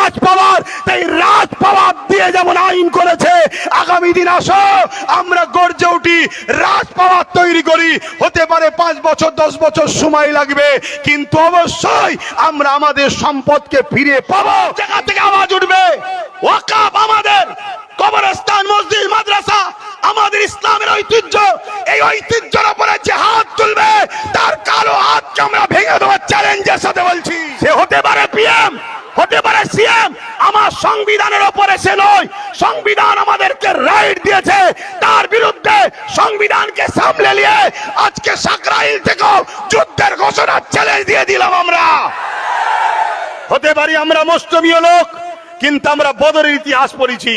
রাজ পাওয়ার, তাই রাজ পাওয়ার দিয়ে যেমন আইন করেছে, আগামী দিন আসো আমরা গর্জে উঠি, রাজ পাওয়ার তৈরি করি। হতে পারে 5 বছর 10 বছর সময় লাগবে, কিন্তু অবশ্যই আমরা আমাদের সম্পদকে ফিরে পাবো। জায়গা থেকে আওয়াজ উঠবে, ওয়াকাফ আমাদের, কবরস্থান, মসজিদ, মাদ্রাসা আমাদের ইসলামের ঐতিহ্য। এই ঐতিহ্যের উপরে যে হাত তুলবে তার কালো হাতকে আমরা ভেঙে দেওয়ার চ্যালেঞ্জের সাথে বলছি। সে হতে পারে পিএম, হতে পারে সিএম, আমার সংবিধানের উপরে সে নয়। সংবিধান আমাদেরকে রাইট দিয়েছে, তার বিরুদ্ধে সংবিধানকে সামলে নিয়ে আজকে সাকরাইল থেকে যুদ্ধের ঘোষণার চ্যালেঞ্জ দিয়ে দিলাম আমরা। হতে পারি আমরা মুসলিমীয় লোক, কিন্তু আমরা বদরের ইতিহাস পড়েছি।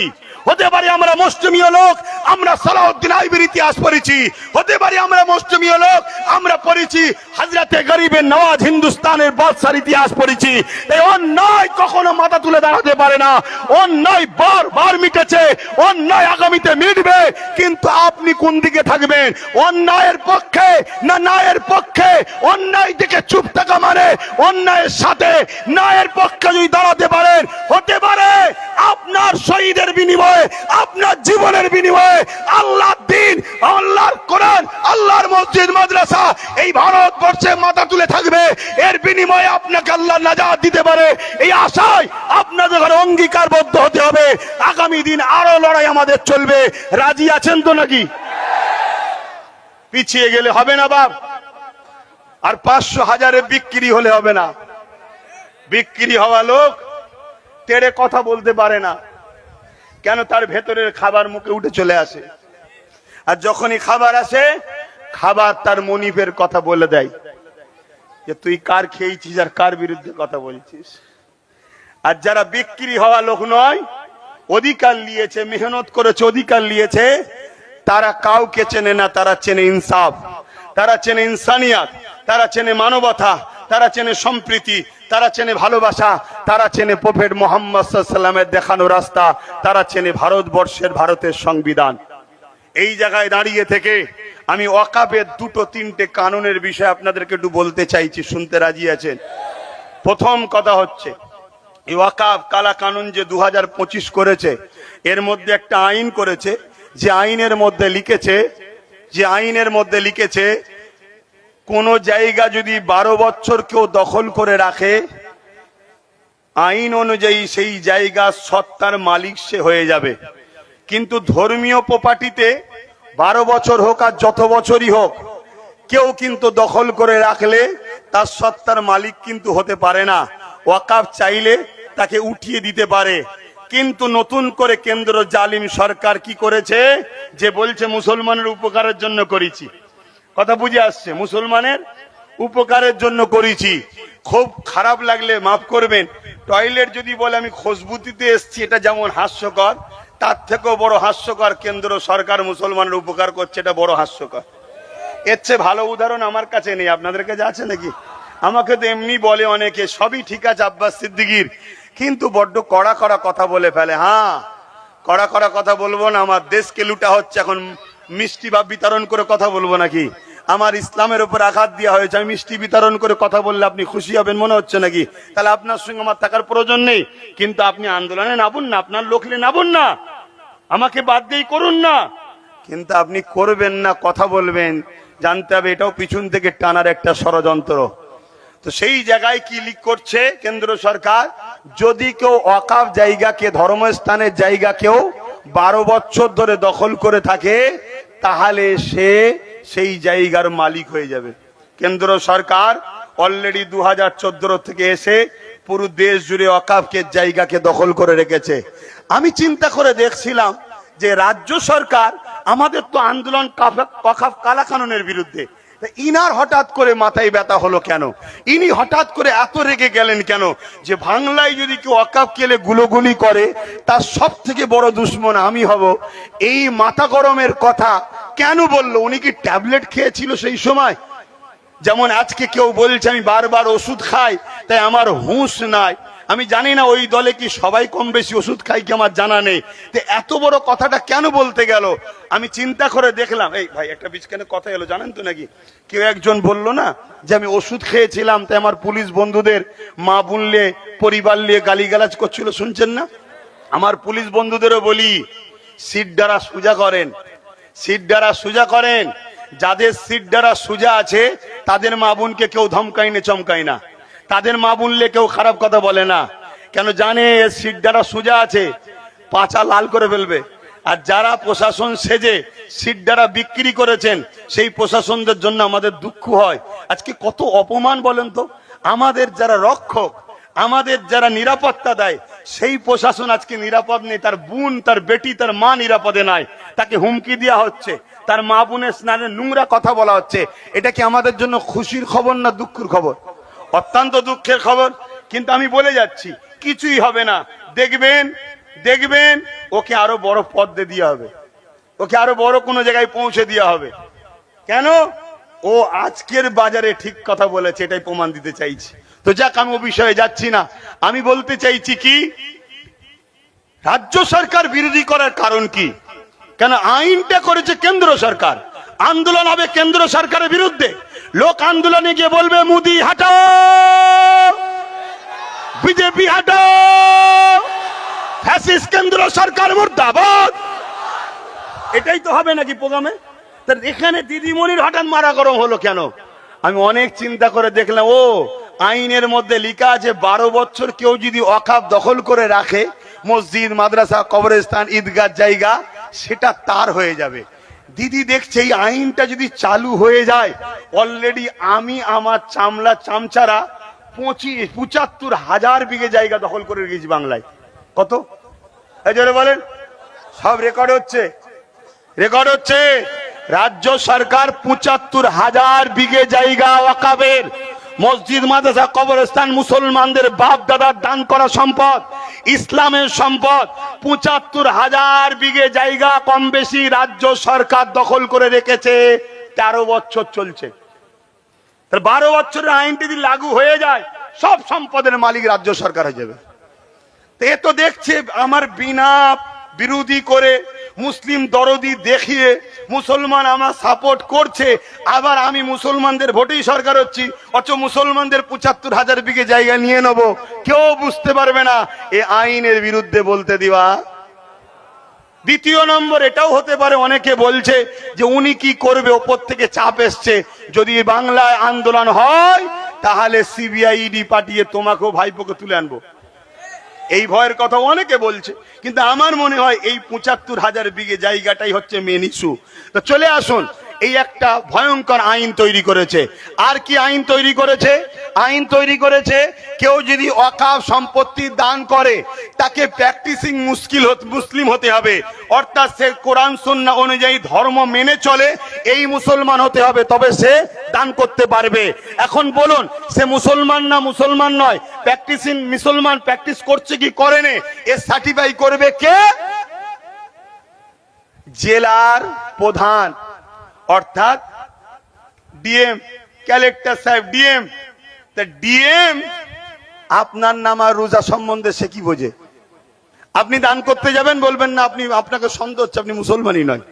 হতে পারি আমরা মুসলিমীয় লোক, আমরা সালাউদ্দিন আইবির ইতিহাস পড়েছি। হতে পারি আমরা মুসলিমীয় লোক, আমরা পড়েছি হযরতে গরিবের নওয়াজ হিন্দুস্তানের বাদশার ইতিহাস পড়েছি। তাই অন্যায় কখনো মাথা তুলে দাঁড়াতে পারে না। অন্যায় বারবার মিটেছে, অন্যায় আগামীতে মিটবে, কিন্তু আপনি কোন দিকে থাকবেন? অন্যায়ের পক্ষে না ন্যায়ের পক্ষে? অন্যায় দিকে চুপ থাকা মানে অন্যায়ের সাথে ন্যায়ের পক্ষে যদি দাঁড়াতে পারেন, হতে পারে আপনার শহীদের বিনিময়ে, আপনার জীবনের বিনিময়ে আল্লাহর দ্বীন, আল্লাহর কোরআন, আল্লাহর মসজিদ, মাদ্রাসা এই ভারতবর্ষে মাথা তুলে থাকবে। এর বিনিময়ে আপনাকে আল্লাহ নাজাত দিতে পারে, এই আশায় আপনাদের ঘরে অঙ্গীকারবদ্ধ হতে হবে। আগামী দিন আরো লড়াই আমাদের চলবে। রাজি আছেন তো নাকি? পিছিয়ে গেলে হবে না বাপ। আর 500,000-এ বিক্রি হলে হবে না। বিক্রি হওয়া লোক তেড়ে কথা বলতে পারে না, কেন? তার ভেতরের খাবার মুখে উঠে চলে আসে, আর যখনই খাবার আসে, খাবার তার মনিবের কথা বলে দেয় যে তুই কার খেয়েছিস আর কার বিরুদ্ধে কথা বলছিস। আর যারা বিক্রি হওয়া লোক নয়, অধিকার নিয়েছে, মেহনত করেছে, অধিকার নিয়েছে, তারা কাউকে চেনে না। তারা চেনে ইনসাফ, তারা চেনে ইনসানিয়াত, তারা চেনে মানবতা, তারা চেনে সম্প্রীতি, তারা চেনে ভালোবাসা, তারা চেনে প্রফেট মুহাম্মদ সাল্লাল্লাহু আলাইহি ওয়াসাল্লামের দেখানো রাস্তা, তারা চেনে ভারতবর্ষের, ভারতের সংবিধান। এই জায়গায় দাঁড়িয়ে থেকে আমি ওয়াকাফের 2-3টে কানুনের বিষয় আপনাদেরকে একটু বলতে চাইছি, শুনতে রাজি আছেন? প্রথম কথা হচ্ছে, এই ওয়াকাফ কালা কানুন যে 2025 করেছে, এর মধ্যে একটা আইন করেছে, যে আইনের মধ্যে লিখেছে কোন জায়গা যদি 12 বছর কেউ দখল করে রাখে, আইন অনুযায়ী সেই জায়গা সত্তার মালিক সে হয়ে যাবে। কিন্তু ধর্মীয় প্রপার্টিতে 12 বছর হোক আর যত বছরই হোক, কেউ কিন্তু দখল করে রাখলে তার সত্তার মালিক কিন্তু হতে পারে না। ওয়াকাফ চাইলে তাকে উঠিয়ে দিতে পারে। কিন্তু নতুন করে কেন্দ্র জালিম সরকার কি করেছে, যে বলছে মুসলমানের উপকারের জন্য করেছি। কথা বুঝে আসছে? মুসলমানের উপকারের জন্য করেছি। খুব খারাপ লাগলে মাফ করবেন, টয়লেট যদি বলে আমি খুশবু দিতে এসছি, এটা যেমন হাস্যকর, তার থেকেও বড় হাস্যকর কেন্দ্র সরকার মুসলমানের উপকার করছে, এটা বড় হাস্যকর। এর চেয়ে ভালো উদাহরণ আমার কাছে নেই। আপনাদের কাছে আছে নাকি? আমাকে তো এমনি বলে অনেকে, সবই ঠিক আছে আব্বাস সিদ্দিকীর, কিন্তু বড্ড কড়া কড়া কথা বলে ফেলে। হ্যাঁ, কড়া কড়া কথা বলবো না। আমার দেশকে লুটা হচ্ছে, এখন মিষ্টি ভাব বিতরণ করে কথা বলবো নাকি? আমার ইসলামের উপর আঘাত দেওয়া হয়েছে, আমি মিষ্টি বিতরণ করে কথা বললে আপনি খুশি হবেন মনে হচ্ছে নাকি? তাহলে আপনার সঙ্গে আমার থাকার প্রয়োজন নেই। কিন্তু আপনি আন্দোলনে নামুন না, আপনার লোকলে নামুন না, আমাকে বাদ দিয়েই করুন না। কিন্তু আপনি করবেন না, কথা বলবেন, জানতে হবে এটাও পিছন থেকে টানার একটা ষড়যন্ত্র। তো সেই জায়গায় কি লিক করছে কেন্দ্র সরকার, যদি কেউ ওয়াকাফ জায়গাকে, ধর্মস্থানের জায়গাকেও 12 বছর ধরে দখল করে থাকে, তাহলে সে সেই জায়গার মালিক হয়ে যাবে। কেন্দ্র সরকার অলরেডি 2014 থেকে এসে পুরো দেশ জুড়ে ওয়াকাফকে জায়গাকে দখল করে রেখেছে। আমি চিন্তা করে দেখছিলাম যে রাজ্য সরকার, আমাদের তো আন্দোলন ওয়াকাফ কালা কানুনের বিরুদ্ধে, ইনার হঠাৎ করে মাথায় ব্যথা হলো কেন? ইনি হঠাৎ করে এত রেগে গেলেন কেন? যে বাংলায় যদি কেউ ওয়াকাফ কেলে গুলোগুলি করে, তার সব থেকে বড় দুশ্মন আমি হব, এই মাথা গরমের কথা কেন বললো? উনি কি ট্যাবলেট খেয়েছিল সেই সময়? যেমন আজকে কেউ বলছে আমি বারবার ওষুধ খাই তাই আমার হুঁশ নাই, আমি জানি না ওই দলে কি সবাই কম বেশি ওষুধ খাই কি আমার জানা নেই। তো এত বড় কথাটা কেন বলতে গেল আমি চিন্তা করে দেখলাম। এই ভাই একটা বিচখানে কথা এলো জানেন তো নাকি, কেউ একজন বলল না যে আমি ওষুধ খেয়েছিলাম তাই আমার পুলিশ বন্ধুদের মা বোনলে পরিবার নিয়ে গালিগালাজ করছিল, শুনছেন না? আমার পুলিশ বন্ধুদেরও বলি সিট দ্বারা সোজা করেন, সিট দ্বারা সোজা করেন। যাদের সিট দ্বারা সোজা আছে তাদের মা বোনকে কেউ ধমকাই না চমকাই না, তাদের মা বোনলে কেউ খারাপ কথা বলে না, কেন জানে সিট দ্বারা সোজা আছে পাছা লাল করে ফেলবে। আর যারা প্রশাসন সেজে সিট দ্বারা বিক্রি করেছেন সেই প্রশাসনদের জন্য আমাদের দুঃখ হয়। আজকে কত অপমান বলেন তো, আমাদের যারা রক্ষক, আমাদের যারা নিরাপত্তা দেয় সেই প্রশাসন আজকে নিরাপদ নেই, তার বোন তার বেটি তার মা নিরাপদে নাই, তাকে হুমকি দেওয়া হচ্ছে, তার মা বোনের স্নানে নোংরা কথা বলা হচ্ছে। এটা কি আমাদের জন্য খুশির খবর না দুঃখের খবর? অত্যন্ত দুঃখের খবর। কিন্তু আমি বলে যাচ্ছি কিছুই হবে না, দেখবেন দেখবেন ওকে আরো বড় পদ দিয়ে হবে, ওকে আরো বড় কোনো জায়গায় পৌঁছে দেওয়া হবে। কেন? ও আজকের বাজারে ঠিক কথা বলেছে, এটাই প্রমাণ দিতে চাইছি। তো যাক, আমি ও বিষয়ে যাচ্ছি না। আমি বলতে চাইছি কি, রাজ্য সরকার বিরোধী করার কারণ কি? কেন আইনটা করেছে কেন্দ্র সরকার, আন্দোলন হবে কেন্দ্র সরকারের বিরুদ্ধে। লোক আন্দোলনে গিয়ে বলবে মোদি হাটাও, বিজেপি হাটাও, ফ্যাসিস্ট কেন্দ্র সরকার মুর্দাবাদ। এটাই তো হবে নাকি প্রোগ্রামে? এখানে দিদিমণির হঠাৎ মারা গরম হলো কেন? আমি অনেক চিন্তা করে দেখলাম, ও আইনের মধ্যে লেখা আছে 12 বছর কেউ যদি ওয়াকফ দখল করে রাখে, মসজিদ মাদ্রাসা কবরস্থান ঈদগাহ জায়গা, সেটা তার হয়ে যাবে। দিদি দেখছে এই আইনটা যদি চালু হয়ে যায়, অলরেডি আমি আমার চামলা চামচারা 75,000 বিঘে জায়গা দখল করে রেখেছি বাংলায়। কত বলেন? সব রেকর্ড হচ্ছে, রেকর্ড হচ্ছে। রাজ্য সরকার 75,000 বিঘে জায়গা ওয়াকফের, মসজিদ মাদ্রাসা কবরস্থান মুসলমানদের বাপ দাদার দান করা সম্পদ, ইসলামের সম্পদ, 75,000 বিঘে জায়গা কম বেশি রাজ্য সরকার দখল করে রেখেছে। 13 বছর চলছে। 12 বছরের আইনটি যদি লাগু হয়ে যায়, সব সম্পদের মালিক রাজ্য সরকার হয়ে যাবে। এ তো দেখছে আমার বিনা বিরোধী করে, মুসলিম দরদি দেখিয়ে মুসলমান আমার সাপোর্ট করছে, আবার আমি মুসলমানদের ভোটেই সরকার হচ্ছি, অথচ মুসলমানদের 75,000 বিঘে জায়গা নিয়ে নেব, কেউ বুঝতে পারবে না। এ আইনের বিরুদ্ধে বলতে দিবা। দ্বিতীয় নম্বর, এটাও হতে পারে অনেকে বলছে যে উনি কি করবে, ওপর থেকে চাপ এসছে, যদি বাংলায় আন্দোলন হয় তাহলে সিবিআই ইডি পাঠিয়ে তোমাকেও ভাইপোকে তুলে আনবো। এই ভয়ের কথা অনেকে বলছে, কিন্তু আমার মনে হয় এই 75,000 বিঘে জায়গাটাই হচ্ছে মেন ইস্যু। তো চলে আসুন, এই একটা ভয়ঙ্কর আইন তৈরি করেছে। আর কি আইন তৈরি করেছে? আইন তৈরি করেছে কেউ যদি ওয়াকফ সম্পত্তি দান করে তাকে প্র্যাকটিসিং মুসলিম হতে হবে, অর্থাৎ সে কোরআন সুন্নাহ অনুযায়ী ধর্ম মেনে চলে, এই মুসলমান হতে হবে, তবে সে দান করতে পারবে। এখন বলুন, সে মুসলমান না মুসলমান নয়, প্র্যাকটিসিং মুসলমান প্র্যাকটিস করছে কি করেনি, এ সার্টিফাই করবে কে? জেলার প্রধান, অর্থাৎ ডিএম, কালেক্টর সাহেব, ডিএম। তা ডিএম আপনার নামাজ রোজা সম্বন্ধে সে কি বোঝে? আপনি দান করতে যাবেন, বলবেন না আপনি, আপনাকে সন্দেহ হচ্ছে আপনি মুসলমানই নয়,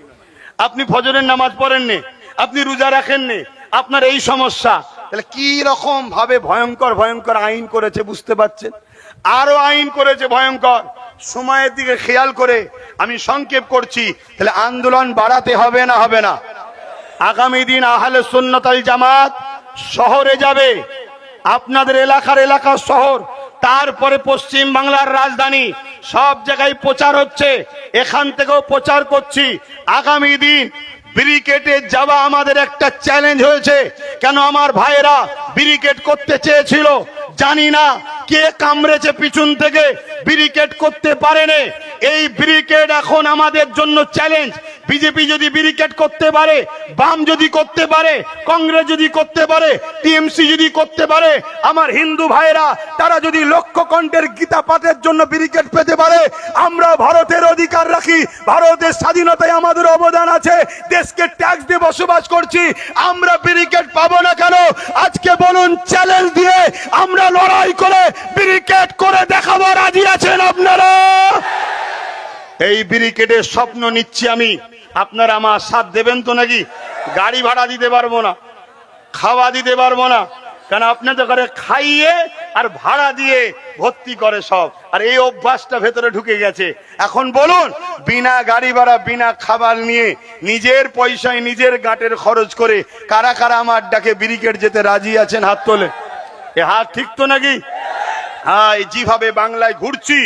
আপনি ফজরের নামাজ পড়েননি, আপনি রোজা রাখেননি, আপনার এই সমস্যা। তাহলে কি রকম ভাবে ভয়ঙ্কর ভয়ঙ্কর আইন করেছে বুঝতে পারছেন? আরো আইন করেছে ভয়ঙ্কর। সময়ের দিকে খেয়াল করে আমি সংক্ষেপ করছি। তাহলে আন্দোলন বাড়াতে হবে না হবে না? আগামী দিন আহলে সুন্নাত ওয়াল জামাত শহরে যাবে, আপনাদের এলাকার শহর, তারপরে পশ্চিম বাংলার রাজধানী, সব জায়গায় প্রচার হচ্ছে, এখান থেকেও প্রচার করছি। আগামী দিন ব্যারিকেডে যাওয়া আমাদের একটা চ্যালেঞ্জ হয়েছে। কেন? আমার ভাইয়েরা ব্যারিকেড করতে চেয়েছিল, জানি না কে কামড়েছে পিছন থেকে, ব্যারিকেড করতে পারেনি। এই ব্যারিকেড এখন আমাদের জন্য চ্যালেঞ্জ। বিজেপি যদি ব্যারিকেড করতে পারে, বাম যদি করতে পারে, কংগ্রেস যদি করতে পারে, টিএমসি যদি করতে পারে, আমার হিন্দু ভাইরা তারা যদি লক্ষ কণ্ঠের গীতা পাঠের জন্য ব্যারিকেড পেতে পারে, আমরা ভারতের অধিকার রাখি, ভারতের স্বাধীনতায় আমাদের অবদান আছে, দেশকে ট্যাক্স দিয়ে বসবাস করছি, আমরা ব্যারিকেড পাবো না কেন? আজকে বলুন, চ্যালেঞ্জ দিয়ে আমরা লড়াই করে ব্যারিকেড করে দেখাবো, রাজি আছেন আপনারা? এই ব্যারিকেডের স্বপ্ন নিচ্ছি আমি, আপনারা আমার সাথ দেবেন তো নাকি? গাড়ি ভাড়া দিতে পারবো না, খাওয়া দিতে পারবো না, কারণ আপনাদের ঘরে খাইয়ে আর ভাড়া দিয়ে ভর্তি করে সব, আর এই অভ্যাসটা ভেতরে ঢুকে গেছে। এখন বলুন, বিনা গাড়ি ভাড়া বিনা খাবার নিয়ে নিজের পয়সায় নিজের গাঁটের খরচ করে কারা কারা আমার ডাকে ব্যারিকেড যেতে রাজি আছেন? হাত তোলে। এ হাত ঠিক তো নাকি? হ্যাঁ, যেভাবে বাংলায় ঘুরছি,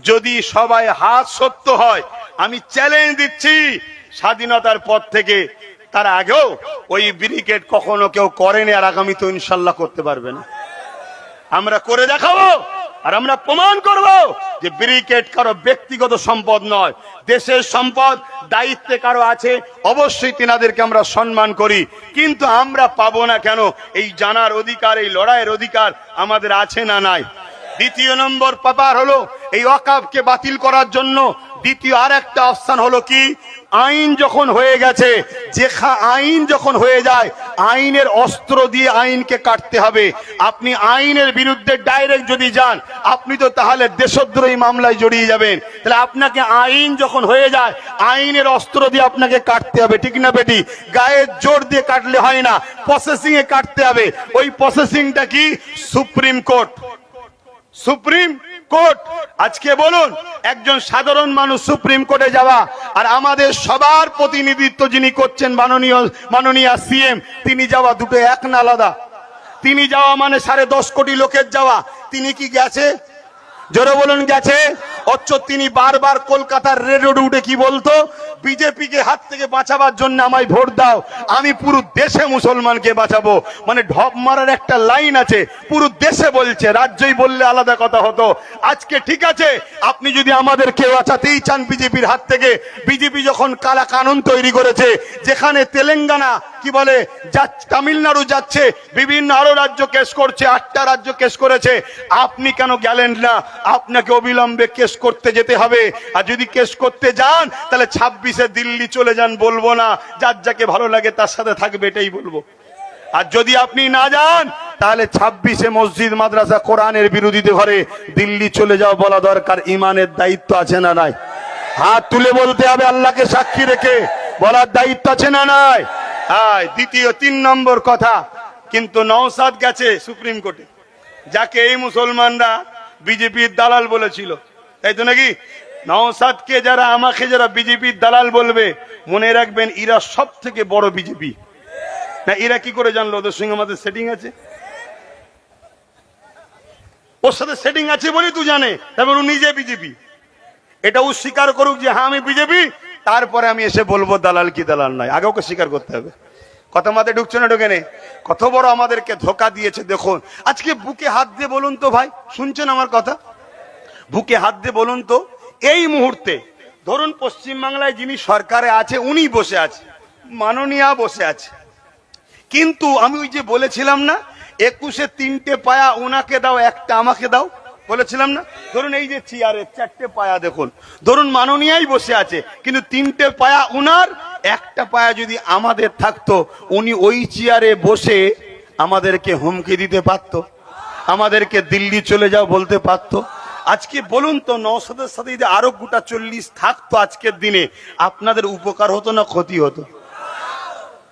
যদি সবাই হাত সত্য হয়, আমি চ্যালেঞ্জ দিচ্ছি, স্বাধীনতার পর থেকে তার আগেও ওই ব্যারিকেড কখনো কেউ করেনি, আর আগামী তো ইনশাল্লাহ করতে পারবে না। আমরা করে দেখাবো, আর আমরা প্রমাণ করব যে ব্যারিকেড কারো ব্যক্তিগত সম্পদ নয়, দেশের সম্পদ, দায়িত্বে কারো আছে, অবশ্যই তিনাদেরকে আমরা সম্মান করি, কিন্তু আমরা পাবো না কেন? এই জানার অধিকার, এই লড়াইয়ের অধিকার আমাদের আছে না নাই? দ্বিতীয় নম্বর ব্যাপার হলো এই ওয়াকফকে বাতিল করার জন্য দ্বিতীয় আর একটা অপশন হলো কি, আইন যখন হয়ে গেছে, আইন যখন হয়ে যায়, আইনের অস্ত্র দিয়ে আইনকে কাটতে হবে। আপনি আইনের বিরুদ্ধে ডাইরেক্ট যদি যান, আপনি তো তাহলে দেশদ্রোহী মামলায় জড়িয়ে যাবেন। তাহলে আপনাকে আইন যখন হয়ে যায়, আইনের অস্ত্র দিয়ে আপনাকে কাটতে হবে, ঠিক না বেটি? গায়ের জোর দিয়ে কাটলে হয় না, প্রসেসিং এ কাটতে হবে। ওই প্রসেসিংটা কি? Supreme court. Supreme court. আজকে বলুন, একজন সাধারণ মানুষ সুপ্রিম কোর্টে যাওয়া, আর আমাদের সবার প্রতিনিধিত্ব যিনি করছেন মাননীয় সিএম, তিনি যাওয়া দুটো এক না আলাদা? তিনি যাওয়া মানে 10.5 কোটি লোকের যাওয়া। তিনি কি গেছে? জোরে বলুন, গেছে? অথচ তিনি বারবার কলকাতার রেড রোডে উঠে কি বলতো? বিজেপিকে হাত থেকে বাঁচাবার জন্য আমায় ভোট দাও, আমি পুরো দেশে মুসলমানকে বাঁচাবো। মানে ঢপ মারার একটা লাইন আছে, পুরো দেশে বলছে, রাজ্যই বললে আলাদা কথা হতো। আজকে ঠিক আছে, আপনি যদি আমাদেরকে বাঁচাতেই চান বিজেপির হাত থেকে, বিজেপি যখন কালা কানুন তৈরি করেছে, যেখানে তেলেঙ্গানা কি বলে তামিলনাড়ু যাচ্ছে, বিভিন্ন আরো রাজ্য কেস করছে, 8টা রাজ্য কেস করেছে, আপনি কেন গেলেন না? আপনাকে অবিলম্বে কেস করতে যেতে হবে। আর যদি কেস করতে যান, তাহলে 26-এ দিল্লি চলে যান, বলবো না, যার যাকে ভালো লাগে তার সাথে থাকবে, এটাই বলবো। আর যদি আপনি না যান, তাহলে 26-এ মসজিদ মাদ্রাসা কোরআনের বিরোধীতে ঘরে দিল্লি চলে যাও বলা দরকার। ইমানের দায়িত্ব আছে না নাই? হাত তুলে বলতে হবে, আল্লাহকে সাক্ষী রেখে বলার দায়িত্ব আছে না নাই? হ্যাঁ। দ্বিতীয় 3 নম্বর কথা, কিন্তু নওশাদ গেছে সুপ্রিম কোর্টে, যাকে এই মুসলমানরা বিজেপির দালাল বলেছিল, তাই তো নাকি? নওশাদকে যারা, আমাকে যারা বিজেপির দালাল বলবে, মনে রাখবেন এরা সব থেকে বড় বিজেপি। না, এরা কি করে জানলো ওদের সঙ্গে আমাদের সেটিং আছে? ওর সাথে সেটিং আছে বলেই তুই জানে, তারপর ও নিজে বিজেপি। এটা ও স্বীকার করুক যে হ্যাঁ আমি বিজেপি, তারপরে আমি এসে বলবো দালাল কি দালাল নয়। আগে ওকে স্বীকার করতে হবে। কথা মাথায় ঢুকছে না? ঢোকে নেই? কত বড় আমাদেরকে ধোকা দিয়েছে দেখুন। আজকে বুকে হাত দিয়ে বলুন তো ভাই, শুনছেন আমার কথা? বুকে হাত দিয়ে বলুন তো, এই মুহূর্তে ধরুন পশ্চিমবাংলায় যিনি সরকারে আছে উনি বসে আছে, মাননীয়া বসে আছে, কিন্তু আমি ওই যে বলেছিলাম না 21-এ 3টে পায়া ওনাকে দাও, একটা আমাকে দাও, বলেছিলাম না? ধরুন এই যে চেয়ারে 4টে পায়া দেখুন, ধরুন মাননীয়াই বসে আছে, কিন্তু 3টে পায়া উনার, একটা পায়া যদি আমাদের থাকতো, উনি ওই চেয়ারে বসে আমাদেরকে হুমকি দিতে পারত, আমাদেরকে দিল্লি চলে যাও বলতে পারত। আজকে বলুন তো, নওশাদের সাথে যদি আরো গোটা 40 থাকতো আজকের দিনে, আপনাদের উপকার হতো না ক্ষতি হতো?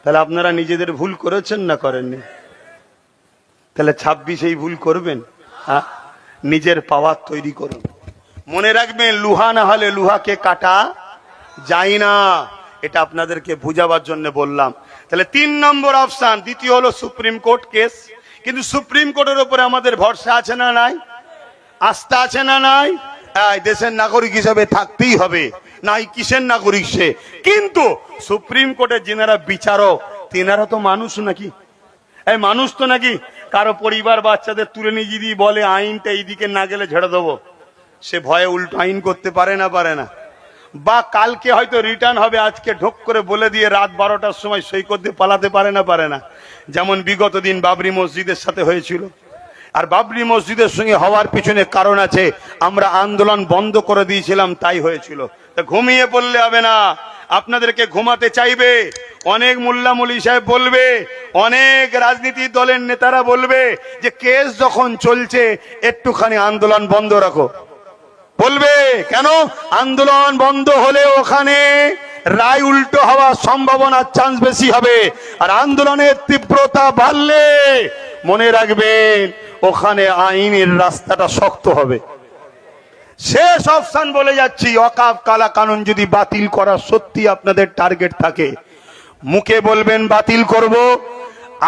তাহলে আপনারা নিজেদের ভুল করেছেন না করেননি? তাহলে 26 এই ভুল করবেন? হ্যাঁ, নিজের পাওয়ার তৈরি করুন। মনে রাখবেন, লোহা না হলে লোহাকে কাটা যায় না। এটা আপনাদেরকে বুঝাবার জন্য বললাম। তাহলে 3 নম্বর অপশন। দ্বিতীয় হলো সুপ্রিম কোর্ট কেস। কিন্তু সুপ্রিম কোর্টের উপরে আমাদের ভরসা আছে না নাই? আস্থা আছে না নাই? দেশের নাগরিক হিসেবে থাকতেই হবে, নাই কিসের নাগরিক সে। কিন্তু সুপ্রিম কোর্টের যিনারা বিচারক, তিনারা তো মানুষ নাকি? এই মানুষ তো নাকি? কারো পরিবার বাচ্চাদের তুলে নিয়ে যদি বলে আইনটা এইদিকে না গেলে ঝেড়ে দেবো, সে ভয়ে উল্টো আইন করতে পারে না? পারে না? বা কালকে হয়তো রিটার্ন হবে, আজকে ঢোক করে বলে দিয়ে রাত 12টার সময় সই করতে পালাতে পারে না, যেমন বিগত দিন বাবরি মসজিদের সাথে হয়েছিল। আর বাবরি মসজিদের সঙ্গে হওয়ার পিছনে কারণ আছে, আমরা আন্দোলন বন্ধ করে দিয়েছিলাম, তাই হয়েছিল। তা ঘুমিয়ে পড়লে হবে না, আপনাদেরকে ঘুমাতে চাইবে, অনেক মোল্লা মৌলভী সাহেব বলবে, অনেক রাজনীতি দলের নেতারা বলবে যে কেস যখন চলছে একটুখানি আন্দোলন বন্ধ রাখো, বলবে কেন? আন্দোলন বন্ধ হলে ওখানে রায় উল্টো হওয়ার সম্ভাবনার চান্স বেশি হবে, আর আন্দোলনের তীব্রতা বাড়লে মনে রাখবেন ওখানে আইনের রাস্তাটা শক্ত হবে। শেষ অপশন বলে যাচ্ছি, ওয়াকফ কালা কানুন যদি বাতিল করার সত্যি আপনাদের টার্গেট থাকে, মুখে বলবেন বাতিল করব,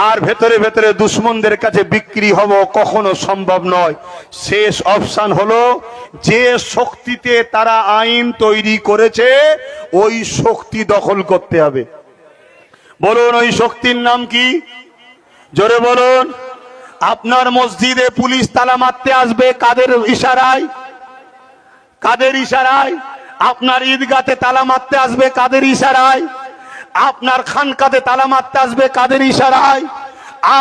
আর ভেতরে ভেতরে দুশ্মনদের কাছে বিক্রি হব, কখনো সম্ভব নয়। শেষ অপশন হলো, যে শক্তিতে তারা আইন তৈরি করেছে ওই শক্তি দখল করতে হবে। বলুন ওই শক্তির নাম কি? জোরে বলুন। আপনার মসজিদে পুলিশ তালা মারতে আসবে কাদের ইশারায়? কাদের ইশারায়? আপনার ঈদগাতে তালা মারতে আসবে কাদের ইশারায়? আপনার খানকাতে তালা মারতে আসবে কাদের ইশারায়?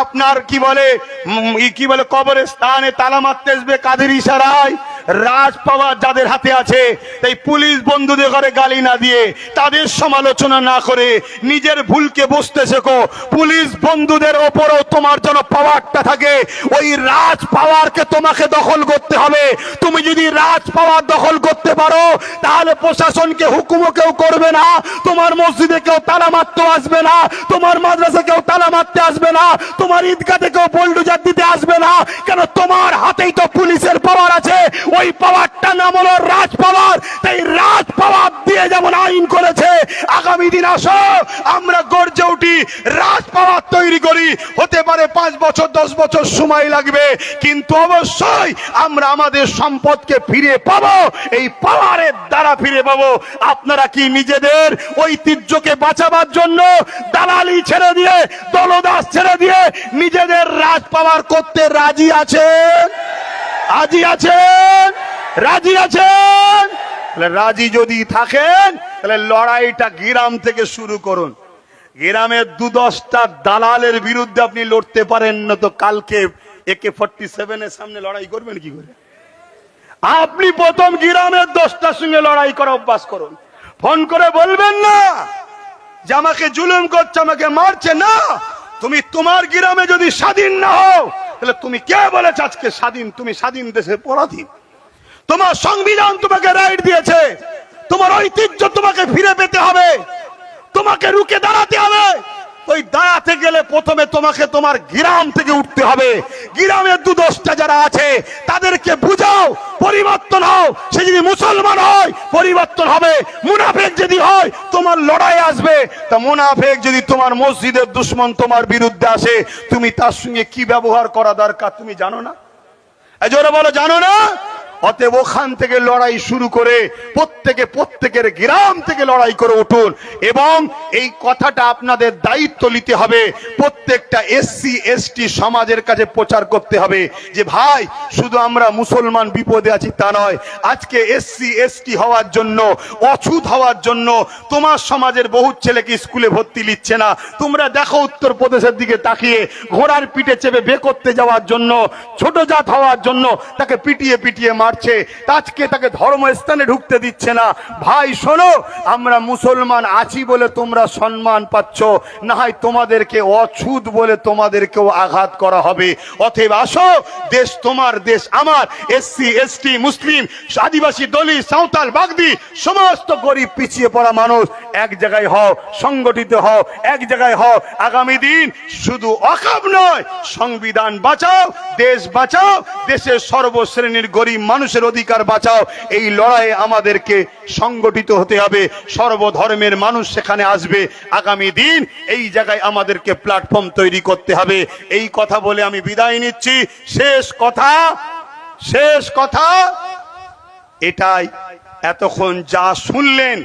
আপনার কি বলে কবরস্থানে তালা মারতে আসবে কাদের ইশারায়? রাজ পাওয়ার যাদের হাতে আছে, তাই পুলিশ বন্ধুদের ঘরে গালি না দিয়ে, তাদের সমালোচনা না করে নিজের ভুলকে বুঝতে শেখো। পুলিশ বন্ধুদের ওপরও তোমার জন্য পাওয়ারটা থাকে, ওই রাজ পাওয়ারকে তোমাকে দখল করতে হবে। তুমি যদি রাজ পাওয়ার দখল করতে পারো, তাহলে প্রশাসনকে হুকুমও কেউ করবে না, তোমার মসজিদে কেউ তালা মারতে আসবে না, তোমার মাদ্রাসা কেউ তালা মারতে আসবে না, তোমার ঈদগাতে কেউ বোল্ডোজার দিতে আসবে না। কেন? তোমার হাতেই তো পুলিশের পাওয়ার আছে, ওই পাওয়ারটা নাম হলো রাজ পাওয়ার। তাই রাজ পাওয়ার দিয়ে যেমন আইন করেছে, আগামী দিন আসো আমরা গর্জে উঠি, রাজ পাওয়ার তৈরি করি। হতে পারে 5 বছর 10 বছর সময় লাগবে, কিন্তু অবশ্যই আমরা আমাদের সম্পদকে ফিরে পাবো, এই পাওয়ারের দ্বারা ফিরে পাবো। আপনারা কি নিজেদের ঐতিহ্যকে বাঁচাবার জন্য দালালি ছেড়ে দিয়ে, দলদাস ছেড়ে দিয়ে নিজেদের রাজ পাওয়ার করতে রাজি আছেন? রাজি আছেন? রাজি আছেন? রাজি যদি থাকেন তাহলে লড়াইটা গ্রাম থেকে শুরু করুন। গ্রামের 2-10টা দালালের বিরুদ্ধে আপনি লড়তে পারেন না, তো কালকে AK-47 এর সামনে লড়াই করবেন কি করে? আপনি প্রথম গ্রামের 10টার সঙ্গে লড়াই করা অভ্যাস করুন। ফোন করে বলবেন না যে আমাকে জুলুম করছে, আমাকে মারছে। না, তুমি তোমার গ্রামে যদি স্বাধীন না হও, তাহলে তুমি কে বলেছ আজকে স্বাধীন? তুমি স্বাধীন দেশের পরাধীন। তোমার সংবিধান তোমাকে রাইট দিয়েছে, তোমার ঐতিহ্য তোমাকে ফিরে পেতে হবে, তোমাকে রুখে দাঁড়াতে হবে। ওই দাঁড়াতে গেলে প্রথমে তোমাকে তোমার গ্রাম থেকে উঠতে হবে। গ্রামের 2-10টা যারা আছে তাদেরকে বুঝাও, পরিবর্তন হও। সে যদি মুসলমান হয় পরিবর্তন হবে, মুনাফেক যদি হয় তোমার লড়াই আসবে। তা মুনাফেক যদি তোমার মসজিদের দুশ্মন তোমার বিরুদ্ধে আসে, তুমি তার সঙ্গে কি ব্যবহার করা দরকার তুমি জানো না? জোরে বলো, জানো না? অতএব ওখান থেকে লড়াই শুরু করে প্রত্যেকের গ্রাম থেকে লড়াই করে উঠুন। এবং এই কথাটা আপনাদের দায়িত্ব নিতে হবে, প্রত্যেকটা SC ST সমাজের কাছে প্রচার করতে হবে যে ভাই শুধু আমরা মুসলমান বিপদে আছি তা নয়, আজকে SC ST হওয়ার জন্য, অছুত হওয়ার জন্য তোমার সমাজের বহু ছেলেকে স্কুলে ভর্তি নিচ্ছে না। তোমরা দেখো উত্তরপ্রদেশের দিকে তাকিয়ে, ঘোড়ার পিঠে চেপে বে করতে যাওয়ার জন্য, ছোট জাত হওয়ার জন্য তাকে পিটিয়ে পিটিয়ে মারছে, আজকে তাকে ধর্মস্থানে ঢুকতে দিচ্ছে না। ভাই শোনো, আমরা মুসলমান আছি বলে তোমরা সম্মান পাচ্ছ, না হয় তোমাদেরকে অছুত বলে তোমাদেরকেও আঘাত করা হবে। অতএব আসো, দেশ তোমার, দেশ আমার। SC ST মুসলিম, আদিবাসী, দলিত, সাঁওতাল, বাগদি, সমস্ত গরিব পিছিয়ে পড়া মানুষ এক জায়গায় হও, সংগঠিত হও, এক জায়গায় হও। আগামী দিন শুধু ওয়াকফ নয়, সংবিধান বাঁচাও, দেশ বাঁচাও, দেশের সর্বশ্রেণীর গরিব মানুষের অধিকার বাঁচাও। এই লড়াইয়ে আমাদেরকে সংগঠিত হতে হবে, সর্বধর্মের মানুষ সেখানে আসবে। আগামী দিন এই জায়গায় আমাদেরকে প্ল্যাটফর্ম তৈরি করতে হবে। এই কথা বলে আমি বিদায় নিচ্ছি। শেষ কথা এটাই। এতক্ষণ যা শুনলেন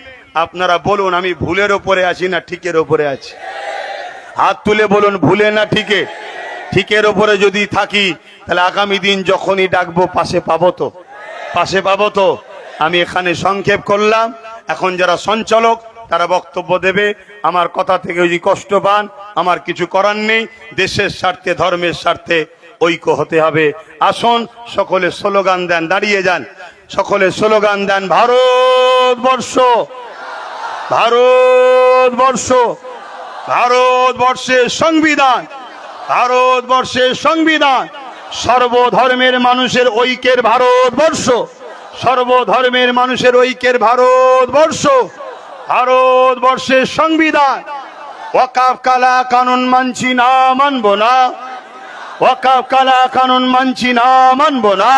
আপনারা বলুন, আমি ভুলের ওপরে আছি না ঠিকের ওপরে আছি? হাত তুলে বলুন, ভুলে না ঠিকে? ঠিকের ওপরে যদি থাকি তাহলে আগামী দিন যখনই ডাকবো পাশে পাবো তো? পাশে পাবো তো? আমি এখানে সংক্ষেপ করলাম। এখন যারা সঞ্চালক তারা বক্তব্য দেবে। আমার কথা থেকে যদি কষ্ট পান আমার কিছু করার নেই। দেশের স্বার্থে ধর্মের স্বার্থে ঐক্য হতে হবে। আসুন সকলে স্লোগান দেন, দাঁড়িয়ে যান, সকলে স্লোগান দেন, ভারতবর্ষ, ভারতবর্ষ, ভারতবর্ষের সংবিধান, ভারতবর্ষের সংবিধান, সর্বধর্মের মানুষের ঐক্যের ভারতবর্ষ, সর্বধর্মের মানুষের ঐক্যের ভারতবর্ষ, ভারতবর্ষের সংবিধান। ওয়াকাফ কালা কানুন মানছি না, মানবো না, ওয়াকাফ কালা কানুন মানছি না, মানবো না।